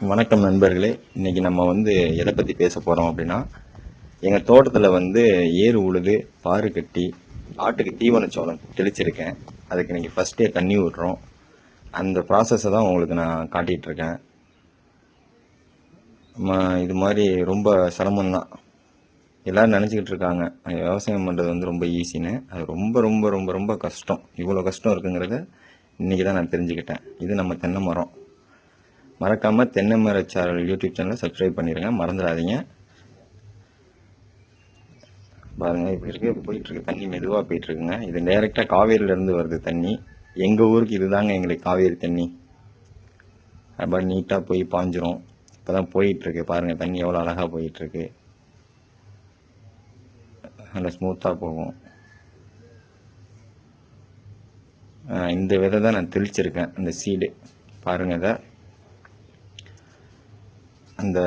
வணக்கம் நண்பர்களே. இன்னைக்கு நம்ம எதை பற்றி பேச போகிறோம் அப்படின்னா, எங்கள் தோட்டத்தில் ஏறு உழுது பாரு கட்டி ஆட்டுக்கு தீவனச்சோளம் தெளிச்சிருக்கேன். அதுக்கு இன்னைக்கு ஃபஸ்ட்டே தண்ணி விடுறோம். அந்த ப்ராசஸை தான் உங்களுக்கு நான் காட்டிகிட்ருக்கேன். இது மாதிரி ரொம்ப சிரமம்தான். எல்லோரும் நினச்சிக்கிட்டு இருக்காங்க விவசாயம் பண்ணுறது ரொம்ப ஈஸின்னு. அது ரொம்ப ரொம்ப ரொம்ப ரொம்ப கஷ்டம். இவ்வளோ கஷ்டம் இருக்குங்கிறத இன்றைக்கி தான் நான் தெரிஞ்சுக்கிட்டேன். இது நம்ம தென்னை மரம். மறக்காமல் தென்னை மர சேனல் யூடியூப் சேனலை சப்ஸ்கிரைப் பண்ணிடுங்க, மறந்துடாதீங்க. பாருங்கள், இப்படி இருக்கு போயிட்டுருக்கு தண்ணி, மெதுவாக போயிட்டுருக்குங்க. இது டைரெக்டாக காவேரியிலேருந்து வருது தண்ணி. எங்கள் ஊருக்கு இதுதாங்க எங்களுக்கு காவேரி தண்ணி. அப்போ நீட்டாக போய் பாஞ்சிரும். இப்போ தான் போயிட்டுருக்கு பாருங்கள், தண்ணி எவ்வளோ அழகாக போயிட்டுருக்கு. நல்லா ஸ்மூத்தாக போகும். இந்த விதை தான் நான் தெளிச்சிருக்கேன், இந்த சீடு பாருங்கள். இதை அந்த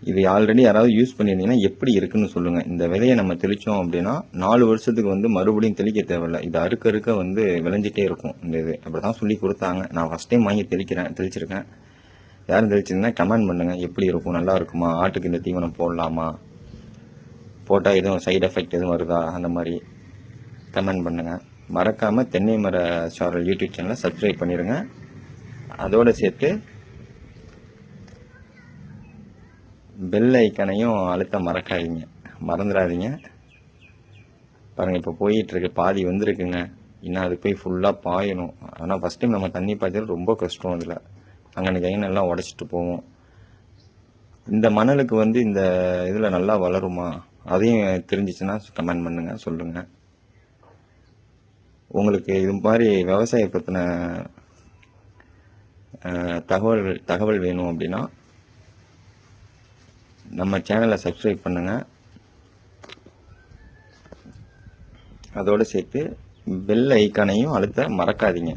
இது ஆல்ரெடி யாராவது யூஸ் பண்ணியிருந்தீங்கன்னா எப்படி இருக்குன்னு சொல்லுங்கள். இந்த விதையை நம்ம தெளித்தோம் அப்படின்னா 4 வருஷத்துக்கு மறுபடியும் தெளிக்க தேவையில்லை. இது அறுக்க அறுக்க விளைஞ்சிட்டே இருக்கும். இந்த இது அப்படி தான் சொல்லி கொடுத்தாங்க. நான் ஃபஸ்ட் டைம் வாங்கி தெளிச்சிருக்கேன். யாரும் தெளிச்சிருந்தா கமெண்ட் பண்ணுங்கள், எப்படி இருக்கும், நல்லா இருக்குமா, ஆட்டுக்கு இந்த தீவனம் போடலாமா, போட்டால் எதுவும் சைடு எஃபெக்ட் எதுவும் வருதா, அந்த மாதிரி கமெண்ட் பண்ணுங்கள். மறக்காமல் தென்னை மர சேனல் யூடியூப் சேனலை சப்ஸ்கிரைப் பண்ணிடுங்க. அதோடு சேர்த்து பெல் ஐக்கனையும் அழுத்த மறந்துடாதீங்க. பாருங்கள், இப்போ போயிட்டுருக்கு, பாதி வந்திருக்குங்க. இன்னும் அது போய் ஃபுல்லாக பாயணும். ஆனால் ஃபஸ்ட் டைம் நம்ம தண்ணி பாய்ச்சல் ரொம்ப கஷ்டம். அதில் அங்கே கைனெல்லாம் உடச்சிட்டு போவோம். இந்த மணலுக்கு இந்த இதில் நல்லா வளருமா, அதையும் தெரிஞ்சிச்சுன்னா கமெண்ட் பண்ணுங்கள், சொல்லுங்கள். உங்களுக்கு இது மாதிரி விவசாய பற்றின தகவல் வேணும் அப்படின்னா நம்ம சேனலை சப்ஸ்கிரைப் பண்ணுங்கள். அதோடு சேர்த்து பெல் ஐக்கானையும் அழுத்த மறக்காதீங்க.